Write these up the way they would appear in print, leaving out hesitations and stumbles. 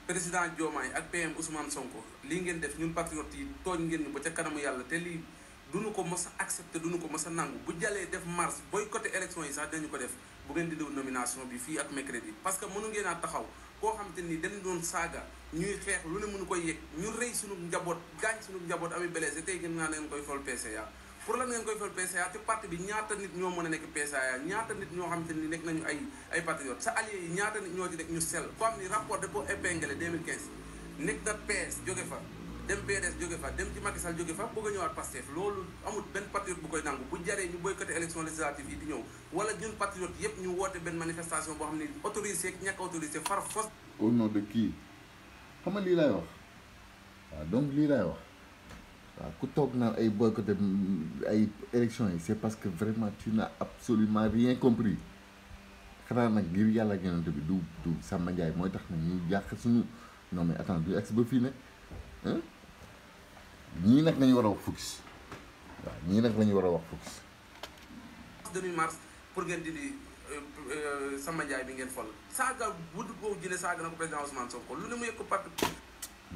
président Diomaye ak PM Ousmane Sonko lii ngeen def ñun patriotes yi tooñ ngeen ñu ba ca kanamu yàlla te lii duñu ko mos a accepté duñu ko mos a nangu bu jàllee def marche boycotté élection yi sax dañu ko def bu ngeen di déglu nomination bi fii ak mercredi parce que mënu ngeen a taxaw koo xamante ni dañu doon saaga ñuy xeex lu ne mënu koy yëg ñu rëy suñu njaboot gaañ suñu njaboot ami blessé tey ngeen naa leen koy fol PCA pour lan ngeen koy fol PCA te parti bi ñaata nit ñoo mën a nekk PCA ñaata nit ñoo xamante ni nekk nañu ay patriotes sa allié yi ñaata nit ñoo ci nekk ñu sell ko am ni rapport de ko épinglé 2015 nekk na PS jóge fa dem PDS jóge fa dem ci Macky Sall jóge fa bëgg a ñëwaat Pastef loolu amul benn patriote bu koy nangu bu jaree ñu boycotté élection législative yi di ñëw wala ñun patriote yépp ñu woote benn manifestation boo xam ne autorisé ak ñàkk autorisé far fos au nom de qui xam nga lii laay wax waaw donc lii laay wax waaw ku toog naan ay boycotté ay élections yi c'est parce que vraiment tu n'as absolument rien compris xanaa nag ngir yàlla ak yonent bi du Samba Ndiaye mooy tax nag ñu yàq suñu non mais attends du ex ba fii nag ñii nag nañu war a wax focus waaw ñii nag lañu war a wax focus. demi mars pour ngeen di Samba Ndiaye bi ngeen fol saaga bu ko jëlee saaga na ko président Ousmane Sonko lu ne mu yëg ko parti.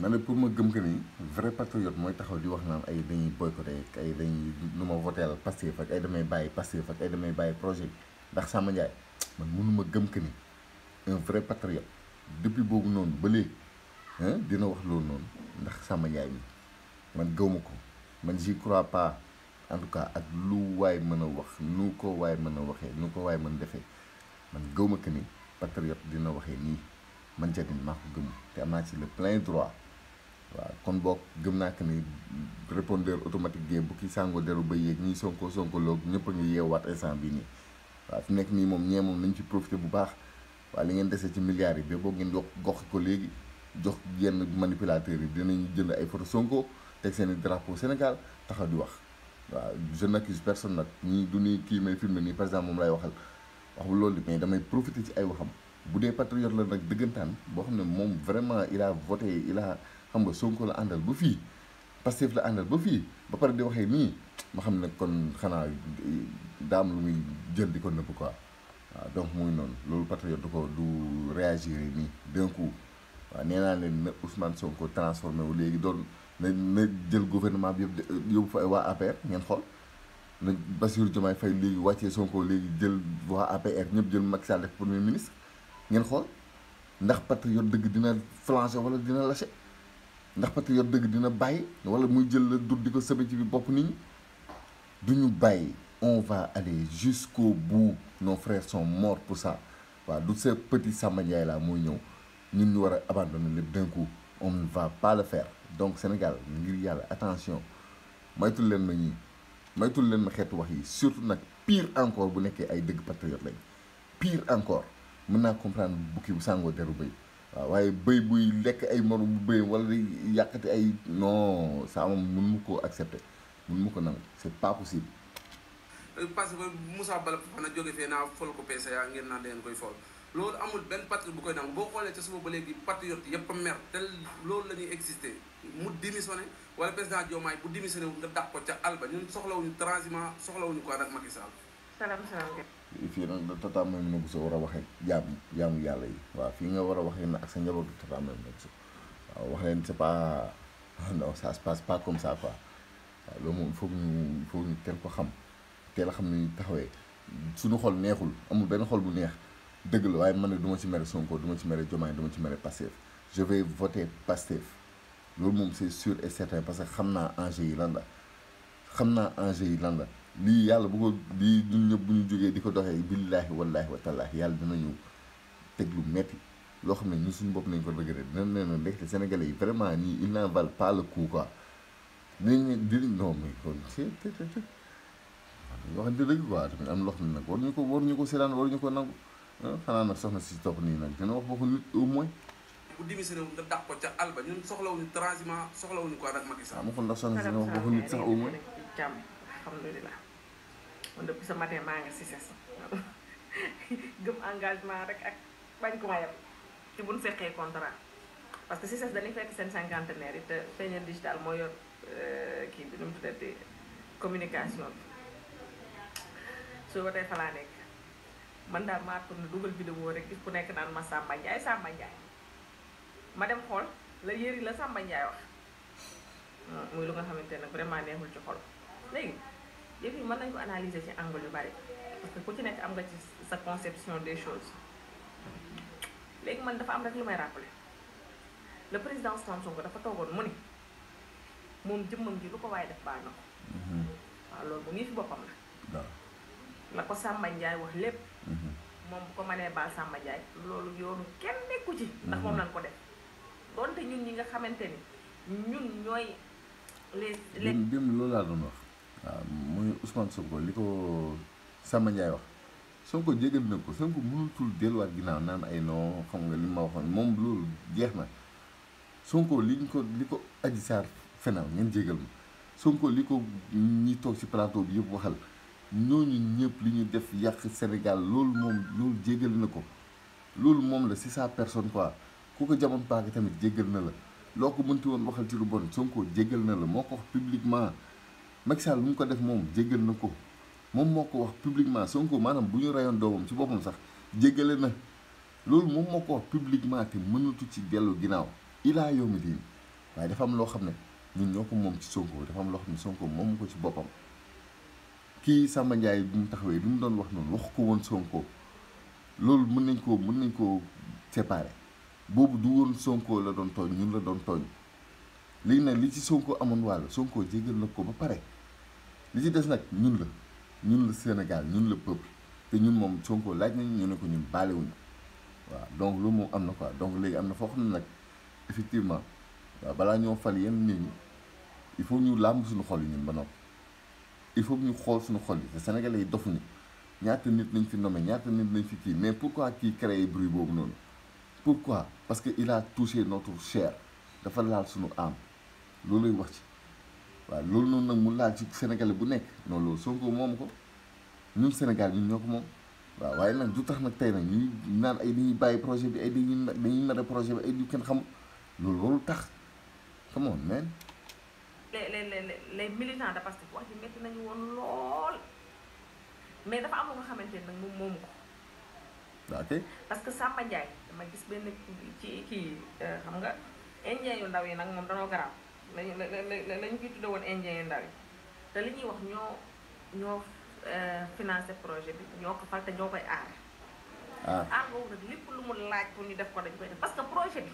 ma ne pour ma gëm que ni vrai patriote mooy taxaw di wax naan ay dañuy boycotté ak ay dañuy nu ma votéel Pastef ak ay damay bàyyi Pastef ak ay damay bàyyi projet ndax Samba Ndiaye man mënuma gëm que ni un vrai patriote depuis boobu noonu ba léegi dina wax loolu noonu ndax Samba Ndiaye mi man gëwma ko man j'y crois pas en tout cas ak lu waay mën a wax nu ko waay mën a waxee nu ko waay mën defee man gëwma que ni patriote dina waxee nii man Ndiaye maa ko gëm te am naa ci le plein droit waaw kon boog gëm naa que ni répondeur automatique gee bu ki sàngoo deru ba yéeg ñii sonko loog ñëpp a ngi yeewaat instant bii nii waaw fi nekk nii moom ñee moom nañ ci profité bu baax waaw li ngeen desee ci milliards yi ba boog ngeen gox ko léegi jox yenn manipulateurs yi dinañu jënd ay photo Sonko teg seen i drapeau Sénégal taxaw di wax waaw je n'accuse personne nag ñii du ni kii may filmé nii par exemple moom lay waxal waxul loolu mais damay profité ci ay waxam bu dee patriote la nag dëggantaan boo xam ne moom vraiment il a voté il a xam nga Sonko la àndal ba fii Pastef la àndal ba fii ba pare di waxee nii ma xam ne kon xanaa daam lu muy jël di ko nëbb quoi waaw donc muy noonu loolu patriote du réagir nii d'un coup waaw nee naa leen na Ousmane Sonko transformé wu léegi doon na jël gouvernement bi yëpp yóbbu fa waa APR ngeen xool na Bassirou Diomaye Faye léegi wàccee Sonko léegi jël waa APR ñëpp jël Macky Sall def premier ministre ngeen xool ndax patriote dëgg dina flancher wala dina lâcher ndax patriote dëgg dina bàyyi wala muy jël la dur di ko sëbe ci bi bopp nit ñi duñu bàyyi on va aller jusqu'au bout nos frères sont morts pour ça waaw du ce petit Samba Ndiaye la mooy ñëw ñun ñu war a abandonner lépp d'un coup on ne va pas le faire donc Sénégal ngir yàlla attention maytul leen ma ñii maytul leen ma xeetu wax yi surtout nag pire encore bu nekkee ay dëgg patriote lañ pire encore mën naa comprendre bukki bu sàngoo deru bëy waaw waaye bëy buy lekk ay morom bu bëy wala di yàqati ay non ça moom mun mu ko accepter mun mu ko nangu c'est pas possible. parce que Moussa Bala Fofana jóge fee naa fol ko PCA ngeen naan leen koy fol loolu amul benn patriote bu koy nangu boo xoolee ca suba ba léegi patriote yëpp a mer te loolu la ñuy exister mu démissionné wala président Diomaye bu démissionné wu nga dàq ko ca alba ñun soxlawuñu transhumant soxlawuñu ko ak Macky Sall. salaam. fii nag tata même na Bousso war a waxee jaamu yàlla yi waaw fii nga war a waxee na ak sa njabootu tata même na Bousso waaw wax leen c'est pas non ça se passe pas comme ça quoi waaw loolu moom foog ñu teel ko xam teel a xam ni taxawee suñu xol neexul amul benn xol bu neex dëgg la waaye man ne du ma ci mere Sonko du ma ci mere Diomaye du ma ci mere Pastef je vais voter Pastef loolu moom c'est sûr et certain parce que xam naa enjeu yi lan la lii yàlla bu ko lii ñun ñëpp bu ñu jógee di ko doxee billaahi wallaahi wa taalaahi yàlla dinañu teg lu metti loo xam ne ñun suñu bopp nañ ko regretté dinañ leen a nekk Sénégalais yi vraiment ñii ils n'en valent pas le coup quoi dinañ non mais kon yoo xam ne dëgg quoi tamit am loo xam ne nag waruñu ko seetaan waruñu ko nangu xanaa nag soxna si topp nii nag dina wax waxu nit au moins. bu démissionné wu nga dàq ko ca alba ñun soxlawuñu transhumant soxlawuñu ko ak Macky Sall. ma xool ndax soxna si dina wax waxu nit sax au moins. jàmm alhamdulilah man depuis ce matin maa ngi si ses gëm engagement rek ak bañ ko ma yem ci buñ seqee contrat parce que si ses dañuy fekk seen cinquantenaire yi te feeñeen digital moo yor kii bi nu mu tuddati communication bi soo ba tey fa laa nekk man daal maa tourné dugal vidéo rek gis ku nekk naan ma Samba Ndiaye ma dem xool la yëri la Samba Ndiaye wax muy lu nga xamante ne vraiment neexul ci xol léegi yëf yi mën nañ ko analyser ci angle yu bari parce que ku ci nekk am nga ci sa conception des choses léegi man dafa am rek lu may rappeler le président Ousmane Sonko dafa toogoon mu ni moom jëmmam ji lu ko waaye def baal na ko waaw loolu bu ngi fi boppam la ko Samba Ndiaye wax lépp moom bu ko mënee baal Samba Ndiaye loolu yoonu kenn nekku ci ndax moom lañ ko def doonte ñun ñi nga xamante ni ñun ñooy les dem loolu laa doon wax waaw muy Ousmane Sonko li ko Samba Ndiaye wax Sonko jégal na ko Sonko mënutul delluwaat ginnaaw naan ay non xam nga li ma waxoon moom loolu jeex na Sonko li ko Adji Sarr fenal ngeen jégal ma Sonko li ko ñi toog ci plateau bi yëpp waxal ñooñu ñëpp li ñu def yàq Sénégal loolu jégal na ko loolu moom la c'est sa personne quoi ku ko jamono paaka tamit jégal na la loo ko mënti woon waxal ci lu bon Sonko jégal na la moo ko wax publiquement Macky Sall mu ko def moom jégal na ko moom moo ko wax publiquement Sonko maanaam bu ñu rayoon doomam ci boppam sax jégale na loolu moom moo ko wax publiquement te mënatu ci dellu ginnaaw ilaa yawmi diin waaye dafa am loo xam ne ñun ñoo ko moom ci Sonko dafa am loo xam ne Sonko moom ko ci boppam kii Samba Ndiaye bi mu taxawee li mu doon wax noonu wax ko woon Sonko loolu mën nañ koo séparer boobu du woon Sonko la doon tooñ ñun la doon tooñ léegi nag li ci Sonko amoon wàll Sonko jégal na ko ba pare li ci des nag ñun la Sénégal ñun la peuple te ñun moom Sonko laaj nañu ñu ne ko ñun baalewuñu waaw donc loolu moom am na quoi donc léegi am na foo xam ne nag effectivement waaw balaa ñoo fal yenn nit ñi il faut ñu làmb suñu xol yi ñun ba noppi il faut ñu xool suñu xol yi te Sénégalais yi dofuñu ñaata nit nañ fi nommé ñaata nit nañ fi kii mais pourquoi kii créé bruit boobu noonu pourquoi parce que il a touché notre chair dafa laal suñu âme loolu lay wax ci waaw loolu noonu nag mu laal ci Sénégalais bu nekk non loolu Sonko moom ko ñun Sénégal ñun ñoo ko moom waaw waaye nag du tax nag tey nag ñuy naan ay dañuy bàyyi projet bi ay dañuy nare projet bi ay yu kenn xamul loolu warul tax come on man. les militants de Pastef wax ji métti nañu woon lool mais dafa am lu nga xamante ne nag moom moomu ko. waaw ok parce que Samba Ndiaye dama gis benn ci kii xam nga indien yu ndaw yi nag moom danoo garaaw lañu ciy tudde woon indien yu ndaw yi te li ñuy wax ñoo financé projet bi ñoo ko fal te ñoo koy aar. aar boobu nag lépp lu mu laaj pour ñu def ko dañ koy def parce que projet bi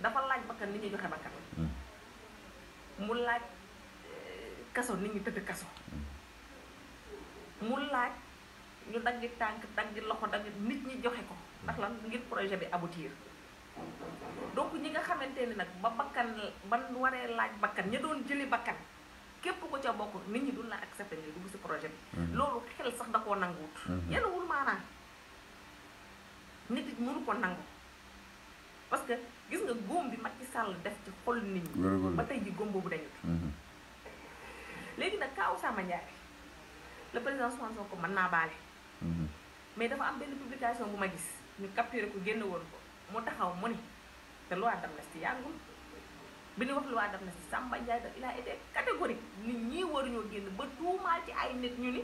dafa laaj bakkan nit ñi joxe bakkan mu laaj kaso nit ñi tëdd kaso mu laaj ñu daggi tànk daggi loxo daggi nit ñi joxe ko ndax lan ngir projet bi aboutir donc ñi nga xamante ni nag ba bakkan ban waree laaj bakkan ña doon jëli bakkan képp ko ca bokk nit ñi duñ la accepté ñu dugg si projet bi loolu xel sax da koo nanguwut yenn wul maanaam nit it mënu ko nangu parce que gis nga góom bi Macky Sall def ci xol nit ñi ba tey ji góom boobu dañut léegi nag kaaw Samba Ndiaye le président Ousmane Sonko mën naa baale mais dafa am benn publication bu ma gis ñu capturé ko génn woon ko mu taxaw mu ni te loi d'amnistie yàggul bi ñu wax loi d'amnistie Samba Ndiaye da il a été catégorique nit ñi waruñoo génn ba tuumaal ci ay nit ñu ni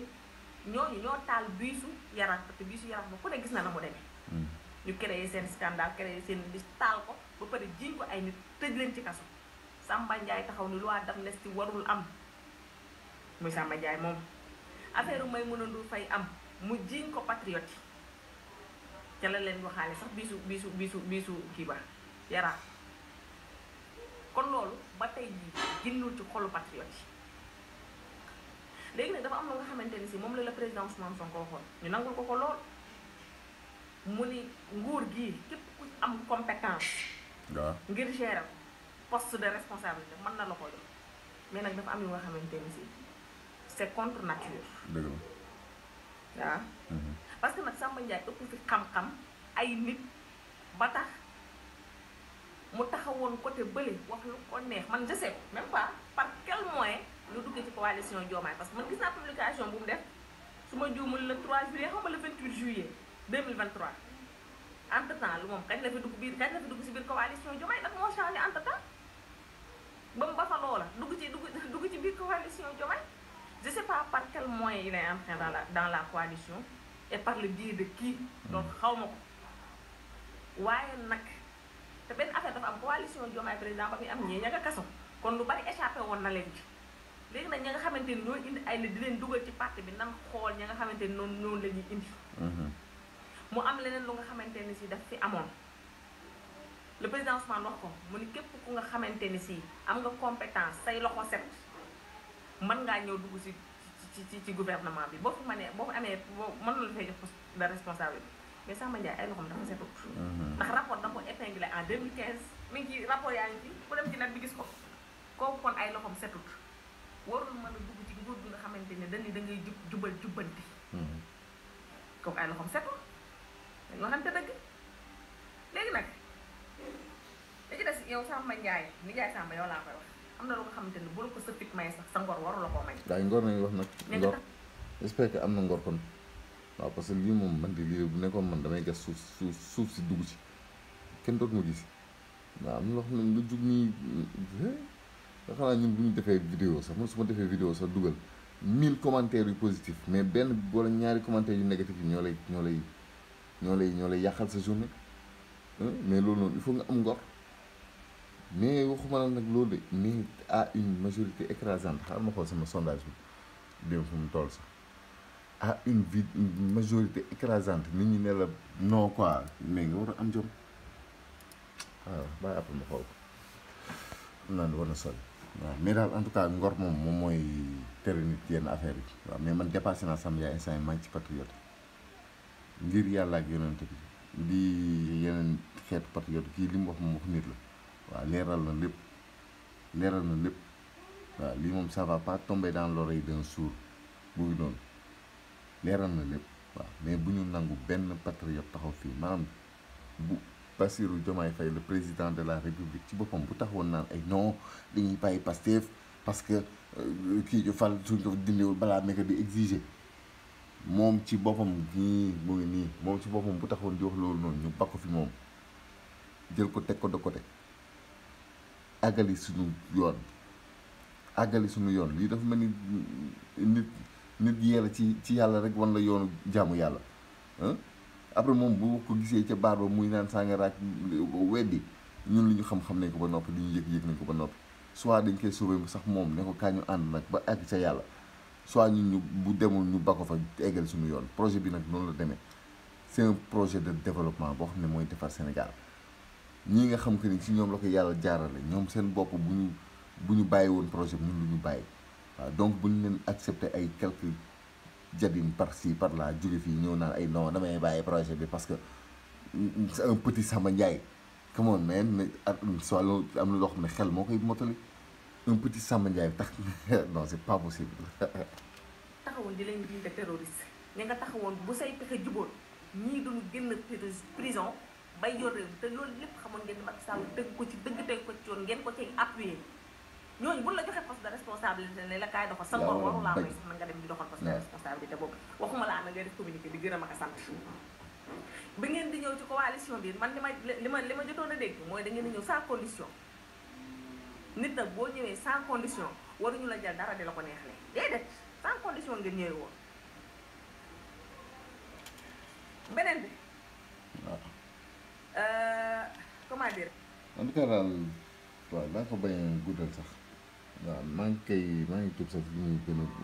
ñooñu ñoo taal biisu Yaraax parce que biisu Yaraax ba ku ne gis na mu demee ñu créé seen scandale créé seen liste taal ko ba pare jiñ ko ay nit tëj leen ci kaso Samba Ndiaye taxaw ni loi d'amnistie warul am muy Samba Ndiaye moom affaire may mën a ndu fay am mu jiñ ko patriote yi ca la leen waxaale sax biisu kii ba Yaraax kon loolu ba tey jii ginnul ci xolu patriote yi léegi nag dafa am lu nga xamante ni si moom la président Ousmane Sonko waxoon ñu nangul ko lool mu ni nguur gii képp ku am compétence ngir gérer poste de responsabilité mën na la ko jox mais nag dafa am yu nga xamante ni si c'est contre nature waaw parce que nag Samba Ndiaye ëpp fi xam-xam ay nit ba tax mu taxawoon côté bële wax lu ko neex man je sais même pas par quel moyen lu duggee ci coalition Diomaye parce que man gis naa publication bu mu def su ma juumul le 3 juillet xam nga le 28 juillet 2023 entre temps lu moom kañ la fi dugg si biir coalition Diomaye nag moo changé entre temps ba mu ba fa loola dugg ci biir coalition Diomaye je sais pas par quel moyen il est entré dans la coalition et par le biais de qui donc xaw ma ko waaye nag coalition Diomaye président ba muy am ñee ña nga kaso kon lu bari échappé woon na leen ci léegi nag ña nga xamante ni ñoo indi ay nit di leen dugal ci parti bi nan xool ña nga xamante ni noonu la ñuy indi mu am leneen lu nga xamante ni si daf fi amoon le président Ousmane wax ko mu ni képp ku nga xamante ni si am nga compétence say loxo set mën ngaa ñëw dugg ci gouvernement bi boo fi mënee boo fi amee mën na la fay jox poste de responsabilité mais Samba Ndiaye ay loxoom dafa setut ndax rapport da ko épinglé en 2015 mi ngi ci rapport yaa ngi fi ku dem ci net bi gis ko kooku kon ay loxoom setut warul mën a dugg ci nguur gi nga xamante ne dañu da ngay jubal jubbanti kooku ay loxoom setut dañoo xamante dëgg léegi nag da ci des yow Samba Ndiaye ni Ndiaye Samba yow laa koy wax am na lu nga xamante ne bu la ko sa fit may sax sa ngor waru la koo may waaye ngor nañu wax nag ngor j'espère que am na ngor kon waaw parce que lii moom man di lii bu nekkoon man damay gas suuf si dugg ci kenn doot ma gis waaw am na loo xam ne lu jug nii nga xanaa ñun bu ñu defee vidéo sax man su ma defee vidéo sax dugal 1000 commentaires yu positif mais benn wala ñaari commentaires yu négatif yi ñoo lay yàqal sa journée mais loolu noonu il faut nga am ngor mais waxuma la nag loolu de mais à une majorité écrasante xaaral ma xool sama sondage bi dem fu mu toll sax à une majorité écrasante nit ñi ne la non quoi mais nga war a am jom waaw bàyyi après ma xool ko naan war na sori waaw mais daal en tout cas ngor moom mooy tere nit yenn affaire yi waaw mais man dépassé naa Samba Ndiaye instant yi maa ngi ci patriote ngir yàlla ak yonente bi di yeneen xeetu patriote kii li mu wax moom wax nit la waaw leeral na lépp waaw lii moom ça va pas tomber dans l'oreille d'un sourd bu ngi noonu leeral na lépp waaw mais bu ñu nangu benn patriote taxaw fii maanaam bu Bassirou Diomaye Faye le président de la République ci boppam bu taxawoon naan ay non dañuy bàyyi Pastef parce que kii ju fal suñ ko dindiwul balaa nekk di exiger moom ci boppam nii mu ngi nii moom ci boppam bu taxawoon di wax loolu noonu ñu bakko fi moom jël ko teg ko de côté àggali suñu yoon lii dafa mel ni nit yee la ci yàlla rek wan la yoonu jaamu yàlla après moom bu ko gisee ca baar ba muy naan sàngara ak weddi ñun li ñu xam-xam nañ ko ba noppi li ñu yëg nañ ko ba noppi soit dañ koy sauver sax moom ne ko kaa ñu ànd nag ba àgg ca yàlla soit ñun ñu bu demul ñu ba ko fa eggal suñu yoon projet bi nag noonu la demee c'est un projet de développement boo xam ne mooy defar Sénégal ñii nga xam que ni ci ñoom la ko yàlla jaarale ñoom seen bopp bu ñu bàyyi woon projet bi ñun lu ñu bàyyi waaw donc bu ñu leen accepté ay quelques jadine par ci par là jóge fii ñëw naan ay non damay bàyyi projet bi parce que c'est un petit Samba Ndiaye come on man ak soit am na loo xam ne xel moo koy motali un petit Samba Ndiaye tax non c'est pas possible. taxawoon di leen jiite terroriste ña nga taxawoon bu say pexe juboon ñii duñu génn prison bay yor réew te loolu lépp xamoon ngeen Macky Sall dëgg ko ci yoon ngeen ko cay appuyer ñooñu buñ la joxee poste de responsabilité ne la kaay doxal sa ngor waru laa may sax na nga dem di doxal poste de responsabilité boobu waxuma laa na ngay def communiqué di gën a maka sant bi ngeen di ñëw ci coalition bi man li ma jotoon a dégg mooy da ngeen di ñëw sans condition nit nag boo ñëwee sans condition waruñu la jël dara di la ko neexlee déedéet sans condition ngeen ñëwee woon beneen bi comment dire en tout cas daal waaw daa ko bañ a guddal sax waaw maa ngi tub sax li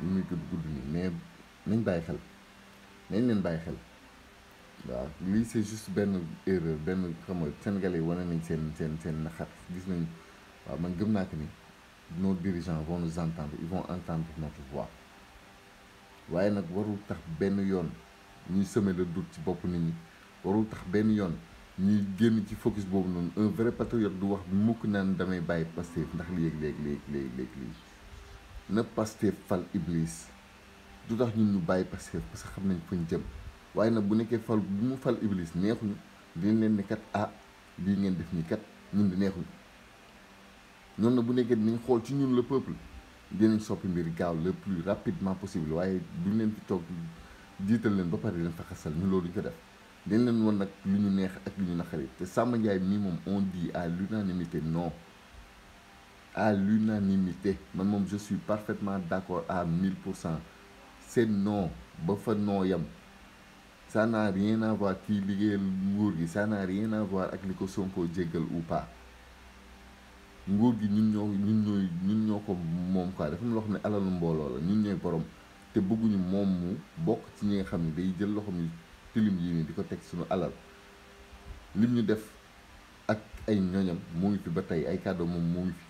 muy gudd nii mais nañ bàyyi xel nañ leen bàyyi xel waaw lii c'est juste benn erreur benn xam nga Sénégalais yi wane nañ seen naxar gis nañ waaw man gëm naa que ni nos dirigeants vont nous entendre ils vont entendre notre voix waaye nag warul tax benn yoon ñuy semer le doute ci bopp nit ñi warul tax benn yoon ñuy génn ci focus boobu noonu un vrai patriote du wax mukk naan damay bàyyi Pastef ndax léegi na Pastef fal Iblis du tax ñun ñu bàyyi Pastef parce que xam nañ fañ jëm waaye nag bu nekkee fal bu mu fal Iblis neexuñu dinañ leen ne kat lii ngeen def nii kat ñun di neexuñu ñoom na bu nekkee dinañ xool ci ñun le peuple dinañ soppi mbir gaaw le plus rapidement possible waaye duñ leen fi toog jiital leen ba pare leen fa xasal ñu loolu duñ ko def dañ leen woon nag lu ñu neex ak lu ñu naqari te Samba Ndiaye mii moom on dit à l'unanimité non à l'unanimité man moom je suis parfaitement d'accord à 1000%. C'est non ba fa non yam ça n'a rien à voir kii liggéeyal nguur gi ça n'a rien à voir ak li ko Sonko jéggal ou pas nguur gi ñun ñoo ko moom quoi dafa am loo xam ne alalu mbooloo la ñun ñooy borom te bëgguñu moom mu bokk ci ñi nga xam ne day jël loxoom yu tilim yi nii di ko teg suñu alal lim ñu def ak ay ñoñam moo ngi fi ba tey ay kàddu moom moo ngi fi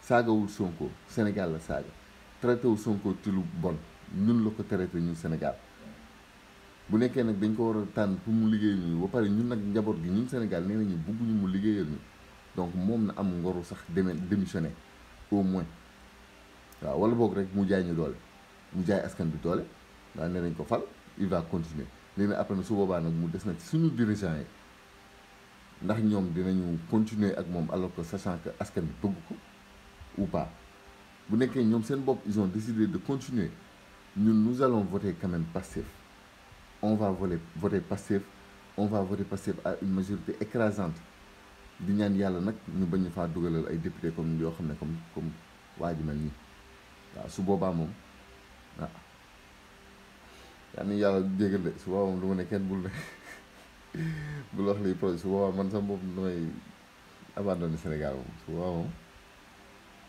saagawul Sonko Sénégal la saaga traité wu Sonko ci lu bon ñun la ko traité ñun Sénégal bu nekkee nag dañ ko war a tànn pour mu liggéeyal ñu ba pare ñun nag njaboot gi ñun Sénégal nee nañu bëgguñu mu liggéeyal ñu donc moom na am ngoru sax démissionné au moins waaw wala boog rek mu jaay ñu doole mu jaay askan bi doole waaw nee nañ ko fal il va continuer léegi nag après na su boobaa nag mu des na ci suñu dirigeant yi ndax ñoom dinañu continuer ak moom alors que sachant que askan bi bëgg ko ou pas bu nekkee ñoom seen bopp ils ont décidé de continuer ñun nous allons voter quand même Pastef on va voter Pastef on va voter Pastef à une majorité écrasante di ñaan yàlla nag ñu bañ ñu faa dugalal ay député comme yoo xam ne comme waa ji mel nii waaw su boobaa moom waaw yaa ni yàlla jégal de su boobaa moom du ma ne kenn bul wax liy projet su boobaa man sax bopp damay abandonné Sénégal moom su boobaa moom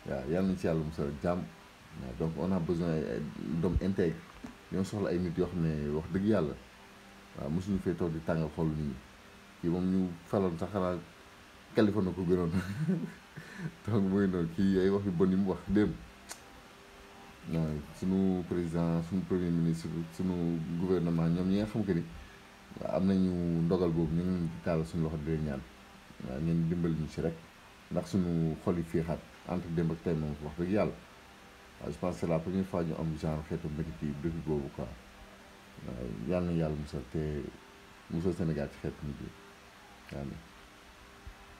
waaw yàlla nañ ci yàlla musal jàmm waaw donc on a besoin d'hommes intègres ñoo soxla ay nit yoo xam ne wax dëgg yàlla waaw mosuñu fee toog di tàngal xolu nit ñi kii moom ñu faloon sax xanaa Californie ko gënoon donc muy noonu kii ay wax yu bon yi mu wax démb non suñu président suñu premier ministre suñu gouvernement ñoom ñi nga xam que ni waaw am nañu ndogal boobu ñu ngi taal suñu loxo di leen ñaan waaw ngeen dimbali ñu ci rek ndax suñu xol yi fii xaat entre démb ak tey moom wax dëgg yàlla waaw je pense que c'est la première fois ñu am genre xeetu métit yi depuis boobu quoi waaw yàlla na yàlla musal te musal Sénégal ci xeetu nit yi waaw